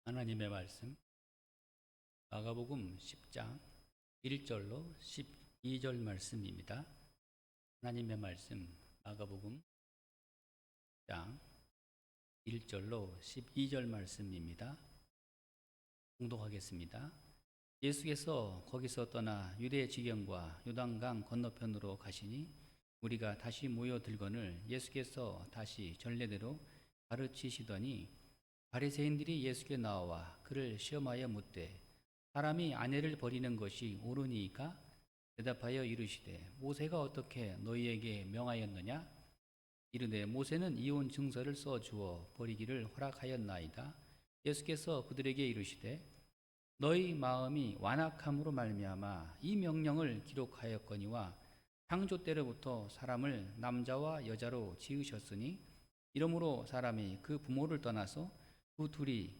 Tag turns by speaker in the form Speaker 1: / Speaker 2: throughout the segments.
Speaker 1: 하나님의 말씀 마가복음 10장 1절로 12절 말씀입니다. 하나님의 말씀 마가복음 10장 1절로 12절 말씀입니다. 봉독하겠습니다. 예수께서 거기서 떠나 유대 지경과 요단강 건너편으로 가시니 우리가 다시 모여들거늘 예수께서 다시 전례대로 가르치시더니 바리새인들이 예수께 나와 그를 시험하여 묻되 사람이 아내를 버리는 것이 옳으니까? 대답하여 이르시되 모세가 어떻게 너희에게 명하였느냐? 이르되 모세는 이혼 증서를 써 주어 버리기를 허락하였나이다. 예수께서 그들에게 이르시되 너희 마음이 완악함으로 말미암아 이 명령을 기록하였거니와 창조 때로부터 사람을 남자와 여자로 지으셨으니 이러므로 사람이 그 부모를 떠나서 그 둘이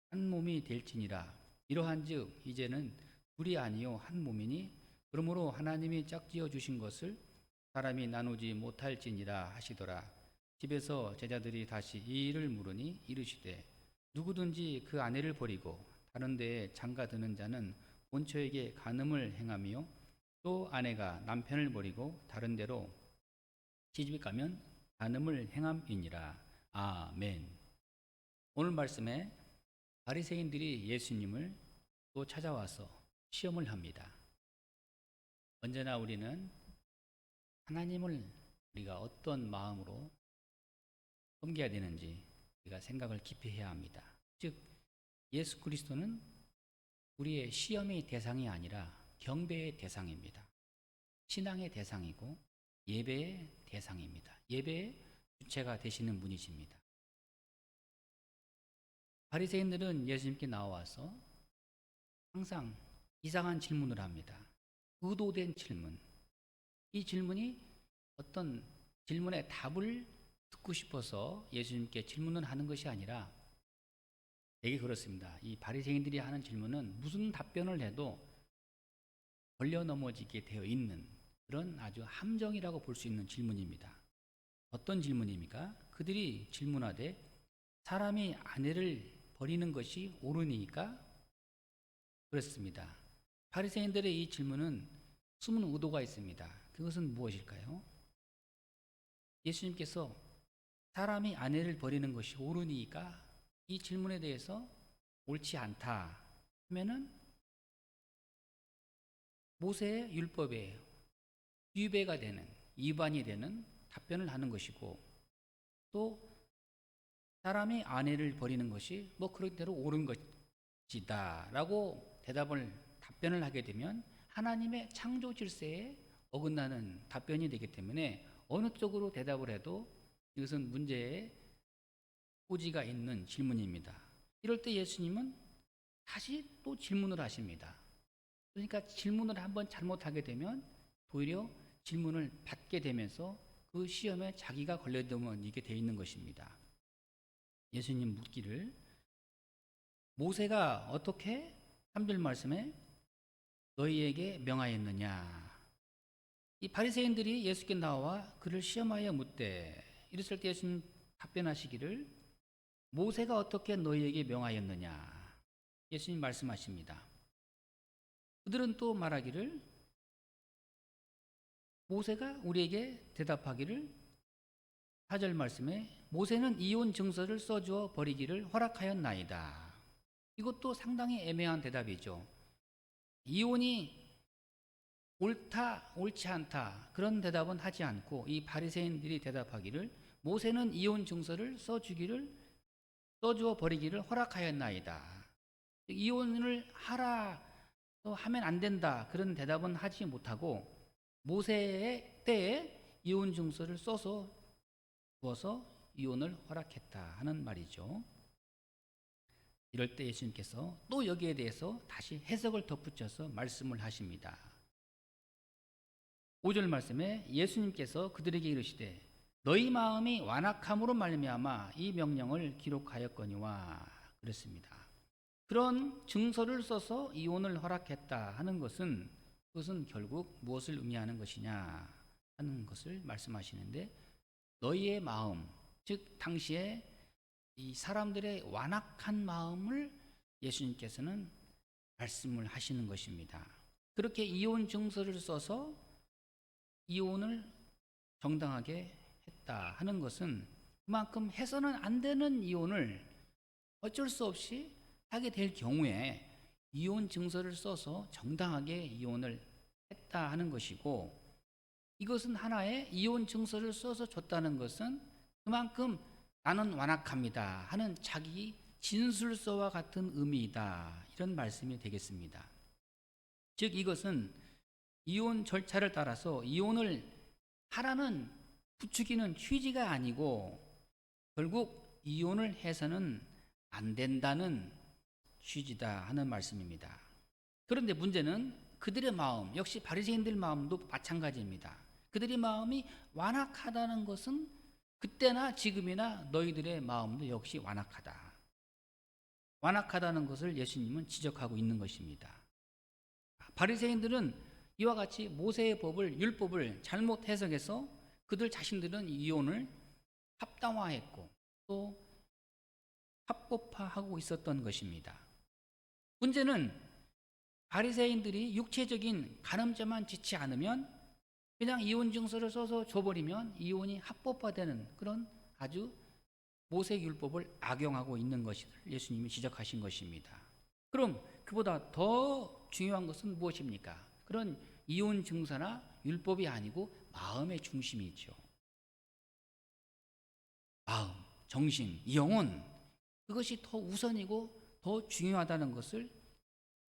Speaker 1: 한 몸이 될지니라. 이러한즉 이제는 둘이 아니요 한 몸이니 그러므로 하나님이 짝지어 주신 것을 사람이 나누지 못할지니라 하시더라. 집에서 제자들이 다시 이 일을 물으니 이르시되 누구든지 그 아내를 버리고 다른 데에 장가드는 자는 본처에게 간음을 행하며 또 아내가 남편을 버리고 다른 데로 시집가면 간음을 행함이니라. 아멘. 오늘 말씀에 바리새인들이 예수님을 또 찾아와서 시험을 합니다. 언제나 우리는 하나님을 우리가 어떤 마음으로 섬겨야 되는지 우리가 생각을 깊이 해야 합니다. 즉 예수 그리스도는 우리의 시험의 대상이 아니라 경배의 대상입니다. 신앙의 대상이고 예배의 대상입니다. 예배의 주체가 되시는 분이십니다. 바리새인들은 예수님께 나와서 항상 이상한 질문을 합니다. 의도된 질문. 이 질문이 어떤 질문의 답을 듣고 싶어서 예수님께 질문을 하는 것이 아니라 되게 그렇습니다. 이 바리새인들이 하는 질문은 무슨 답변을 해도 걸려 넘어지게 되어 있는 그런 아주 함정이라고 볼 수 있는 질문입니다. 어떤 질문입니까? 그들이 질문하되 사람이 아내를 버리는 것이 옳으니까? 그렇습니다. 바리새인들의 이 질문은 숨은 의도가 있습니다. 그것은 무엇일까요? 예수님께서 사람이 아내를 버리는 것이 옳으니까 이 질문에 대해서 옳지 않다 하면은 모세의 율법에 위배가 되는 위반이 되는 답변을 하는 것이고 또 사람이 아내를 버리는 것이 그런 대로 옳은 것이다 라고 답변을 하게 되면 하나님의 창조 질서에 어긋나는 답변이 되기 때문에 어느 쪽으로 대답을 해도 이것은 문제의 소지가 있는 질문입니다. 이럴 때 예수님은 다시 또 질문을 하십니다. 그러니까 질문을 한번 잘못하게 되면 오히려 질문을 받게 되면서 그 시험에 자기가 걸려들게 되어 있는 것입니다. 예수님 묻기를 모세가 어떻게 3절 말씀에 너희에게 명하였느냐. 이 바리새인들이 예수께 나와 그를 시험하여 묻되 이랬을 때 예수님 답변하시기를 모세가 어떻게 너희에게 명하였느냐. 예수님 말씀하십니다. 그들은 또 말하기를 모세가 우리에게 대답하기를 4절 말씀에 모세는 이혼 증서를 써주어 버리기를 허락하였나이다. 이것도 상당히 애매한 대답이죠. 이혼이 옳다, 옳지 않다 그런 대답은 하지 않고 이 바리새인들이 대답하기를 모세는 이혼 증서를 써주어 버리기를 허락하였나이다. 이혼을 하면 안 된다 그런 대답은 하지 못하고 모세의 때에 이혼 증서를 써서 주어서 이혼을 허락했다 하는 말이죠. 이럴 때 예수님께서 또 여기에 대해서 다시 해석을 덧붙여서 말씀을 하십니다. 5절 말씀에 예수님께서 그들에게 이르시되 너희 마음이 완악함으로 말미암아 이 명령을 기록하였거니와 그랬습니다. 그런 증서를 써서 이혼을 허락했다 하는 것은 그것은 결국 무엇을 의미하는 것이냐 하는 것을 말씀하시는데 너희의 마음, 즉 당시에 이 사람들의 완악한 마음을 예수님께서는 말씀을 하시는 것입니다. 그렇게 이혼 증서를 써서 이혼을 정당하게 했다 하는 것은 그만큼 해서는 안 되는 이혼을 어쩔 수 없이 하게 될 경우에 이혼 증서를 써서 정당하게 이혼을 했다 하는 것이고, 이것은 하나의 이혼 증서를 써서 줬다는 것은 그만큼 나는 완악합니다 하는 자기 진술서와 같은 의미이다, 이런 말씀이 되겠습니다. 즉 이것은 이혼 절차를 따라서 이혼을 하라는 부추기는 취지가 아니고 결국 이혼을 해서는 안 된다는 취지다 하는 말씀입니다. 그런데 문제는 그들의 마음, 역시 바리새인들 마음도 마찬가지입니다. 그들의 마음이 완악하다는 것은 그때나 지금이나 너희들의 마음도 역시 완악하다. 완악하다는 것을 예수님은 지적하고 있는 것입니다. 바리새인들은 이와 같이 모세의 법을, 율법을 잘못 해석해서 그들 자신들은 이혼을 합당화했고 또 합법화하고 있었던 것입니다. 문제는 바리새인들이 육체적인 간음죄만 짓지 않으면 그냥 이혼 증서를 써서 줘버리면 이혼이 합법화되는 그런 아주 모세 율법을 악용하고 있는 것을 예수님이 지적하신 것입니다. 그럼 그보다 더 중요한 것은 무엇입니까? 그런 이혼 증서나 율법이 아니고 마음의 중심이죠. 마음, 정신, 영혼, 그것이 더 우선이고 더 중요하다는 것을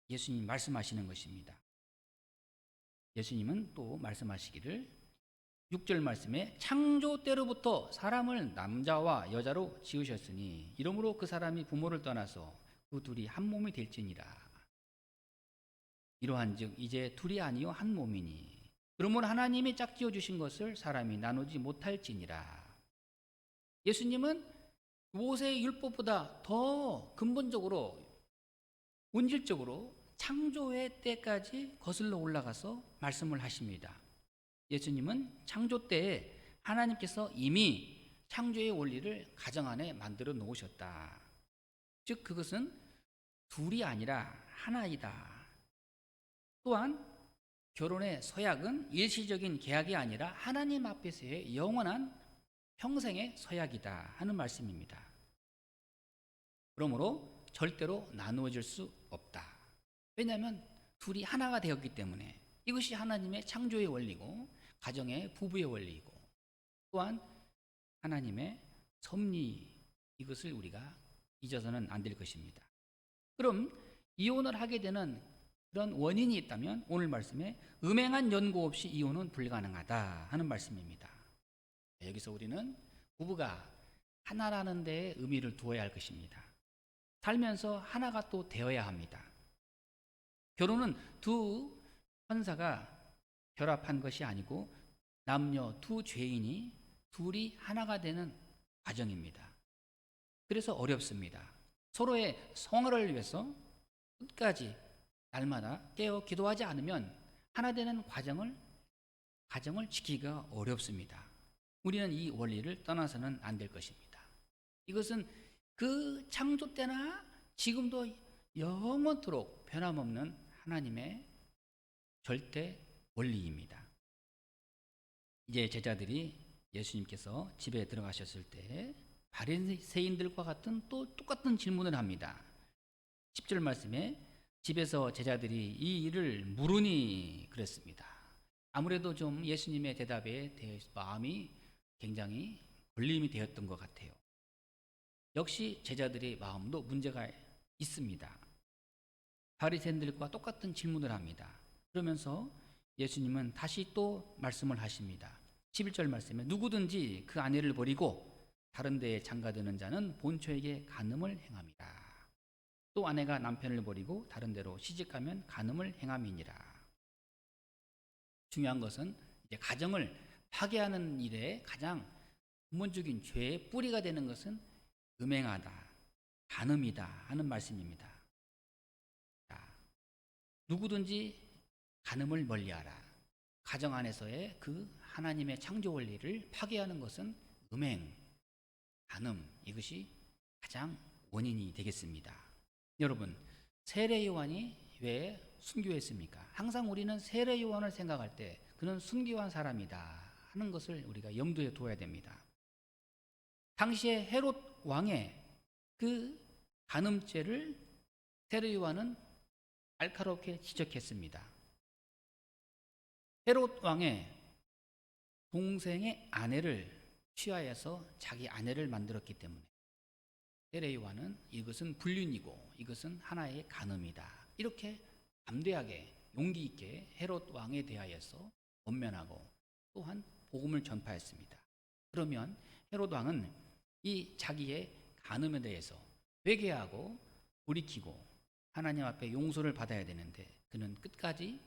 Speaker 1: 예수님이 말씀하시는 것입니다. 예수님은 또 말씀하시기를 6절 말씀에 창조 때로부터 사람을 남자와 여자로 지으셨으니 이러므로 그 사람이 부모를 떠나서 그 둘이 한 몸이 될지니라. 이러한즉 이제 둘이 아니요 한 몸이니 그러므로 하나님이 짝지어 주신 것을 사람이 나누지 못할지니라. 예수님은 모세의 율법보다 더 근본적으로 본질적으로 창조의 때까지 거슬러 올라가서 말씀을 하십니다. 예수님은 창조 때에 하나님께서 이미 창조의 원리를 가정 안에 만들어 놓으셨다. 즉 그것은 둘이 아니라 하나이다. 또한 결혼의 서약은 일시적인 계약이 아니라 하나님 앞에서의 영원한 평생의 서약이다 하는 말씀입니다. 그러므로 절대로 나누어질 수 없다. 왜냐하면 둘이 하나가 되었기 때문에 이것이 하나님의 창조의 원리고 가정의 부부의 원리이고 또한 하나님의 섭리, 이것을 우리가 잊어서는 안 될 것입니다. 그럼 이혼을 하게 되는 그런 원인이 있다면 오늘 말씀에 음행한 연고 없이 이혼은 불가능하다 하는 말씀입니다. 여기서 우리는 부부가 하나라는 데에 의미를 두어야 할 것입니다. 살면서 하나가 또 되어야 합니다. 결혼은 두 천사가 결합한 것이 아니고 남녀 두 죄인이 둘이 하나가 되는 과정입니다. 그래서 어렵습니다. 서로의 성화를 위해서 끝까지 날마다 깨어 기도하지 않으면 하나 되는 가정을 지키기가 어렵습니다. 우리는 이 원리를 떠나서는 안 될 것입니다. 이것은 그 창조 때나 지금도 영원토록 변함없는 하나님의 절대 원리입니다. 이제 제자들이 예수님께서 집에 들어가셨을 때 바리새인들과 같은 또 똑같은 질문을 합니다. 10절 말씀에 집에서 제자들이 이 일을 물으니 그랬습니다. 아무래도 좀 예수님의 대답에 대해서 마음이 굉장히 걸림이 되었던 것 같아요. 역시 제자들의 마음도 문제가 있습니다. 바리새인들과 똑같은 질문을 합니다. 그러면서 예수님은 다시 또 말씀을 하십니다. 11절 말씀에 누구든지 그 아내를 버리고 다른 데에 장가드는 자는 본처에게 간음을 행함이라. 또 아내가 남편을 버리고 다른 데로 시집가면 간음을 행함이니라. 중요한 것은 이제 가정을 파괴하는 일에 가장 근본적인 죄의 뿌리가 되는 것은 음행하다, 간음이다 하는 말씀입니다. 자, 누구든지 간음을 멀리하라. 가정 안에서의 그 하나님의 창조 원리를 파괴하는 것은 음행, 간음, 이것이 가장 원인이 되겠습니다. 여러분, 세례 요한이 왜 순교했습니까? 항상 우리는 세례 요한을 생각할 때 그는 순교한 사람이다 하는 것을 우리가 염두에 둬야 됩니다. 당시에 헤롯 왕의 그 간음죄를 세례 요한은 날카롭게 지적했습니다. 헤롯 왕의 동생의 아내를 취하여서 자기 아내를 만들었기 때문에 세례 요한은 이것은 불륜이고 이것은 하나의 간음이다. 이렇게 담대하게 용기 있게 헤롯 왕에 대하여서 권면하고 또한 복음을 전파했습니다. 그러면 헤롯 왕은 이 자기의 간음에 대해서 회개하고 돌이키고 하나님 앞에 용서를 받아야 되는데 그는 끝까지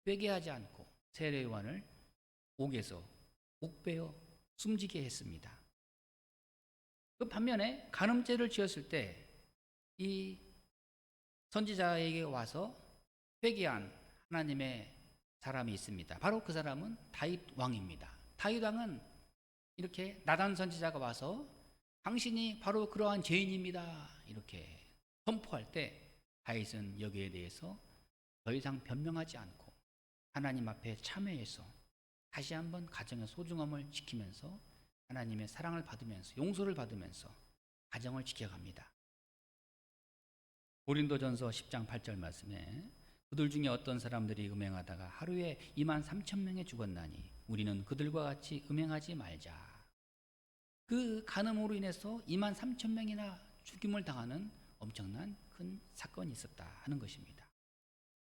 Speaker 1: 회개하지 않고 세례 요한을 옥에서 옥배어 숨지게 했습니다. 그 반면에 간음죄를 지었을 때 이 선지자에게 와서 회개한 하나님의 사람이 있습니다. 바로 그 사람은 다윗 왕입니다. 다윗 왕은 이렇게 나단 선지자가 와서 당신이 바로 그러한 죄인입니다. 이렇게 선포할 때 다윗은 여기에 대해서 더 이상 변명하지 않고 하나님 앞에 참회해서 다시 한번 가정의 소중함을 지키면서 하나님의 사랑을 받으면서 용서를 받으면서 가정을 지켜갑니다. 고린도전서 10장 8절 말씀에 그들 중에 어떤 사람들이 음행하다가 하루에 2만 3천 명이 죽었나니 우리는 그들과 같이 음행하지 말자. 그 간음으로 인해서 2만 3천 명이나 죽임을 당하는 엄청난 큰 사건이 있었다 하는 것입니다.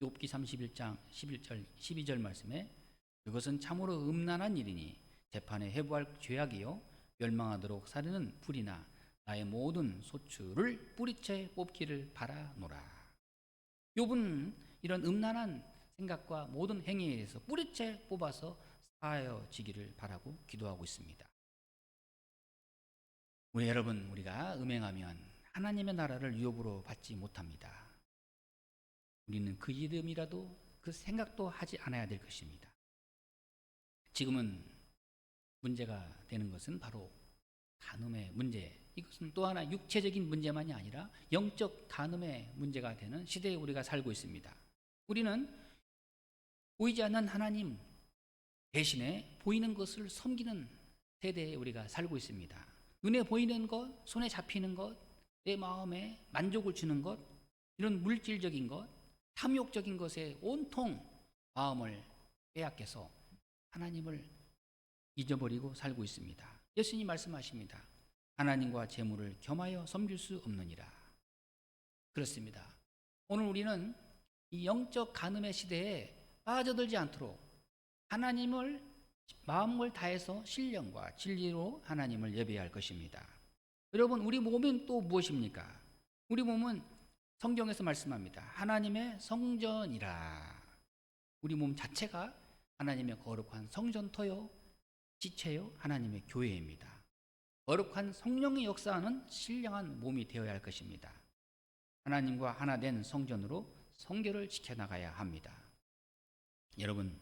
Speaker 1: 욥기 31장 11절 12절 말씀에 그것은 참으로 음란한 일이니 재판에 해부할 죄악이요 멸망하도록 사르는 불이나 나의 모든 소출을 뿌리채 뽑기를 바라노라. 욥은 이런 음란한 생각과 모든 행위에 대해서 뿌리채 뽑아서 사하여지기를 바라고 기도하고 있습니다. 우리 여러분, 우리가 음행하면 하나님의 나라를 유업으로 받지 못합니다. 우리는 그 이름이라도 그 생각도 하지 않아야 될 것입니다. 지금은 문제가 되는 것은 바로 간음의 문제. 이것은 또 하나 육체적인 문제만이 아니라 영적 간음의 문제가 되는 시대에 우리가 살고 있습니다. 우리는 보이지 않는 하나님 대신에 보이는 것을 섬기는 세대에 우리가 살고 있습니다. 눈에 보이는 것, 손에 잡히는 것, 내 마음에 만족을 주는 것, 이런 물질적인 것, 탐욕적인 것에 온통 마음을 빼앗겨서 하나님을 잊어버리고 살고 있습니다. 예수님 말씀하십니다. 하나님과 재물을 겸하여 섬길 수 없느니라. 그렇습니다. 오늘 우리는 이 영적 간음의 시대에 빠져들지 않도록 하나님을 마음을 다해서 신령과 진리로 하나님을 예배할 것입니다. 여러분, 우리 몸은 또 무엇입니까? 우리 몸은 성경에서 말씀합니다. 하나님의 성전이라. 우리 몸 자체가 하나님의 거룩한 성전터요, 지체요, 하나님의 교회입니다. 거룩한 성령의 역사하는 신령한 몸이 되어야 할 것입니다. 하나님과 하나 된 성전으로 성결을 지켜나가야 합니다. 여러분,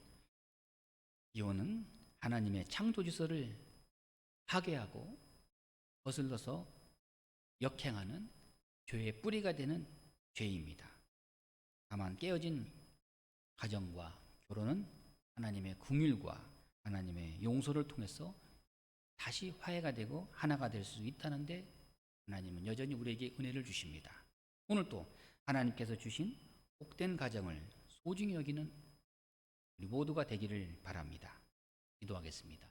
Speaker 1: 이혼은 하나님의 창조주서를 파괴하고 거슬러서 역행하는 죄의 뿌리가 되는 죄입니다. 다만 깨어진 가정과 결혼은 하나님의 긍휼과 하나님의 용서를 통해서 다시 화해가 되고 하나가 될 수 있다는데 하나님은 여전히 우리에게 은혜를 주십니다. 오늘 또 하나님께서 주신 복된 가정을 소중히 여기는 우리 모두가 되기를 바랍니다. 기도하겠습니다.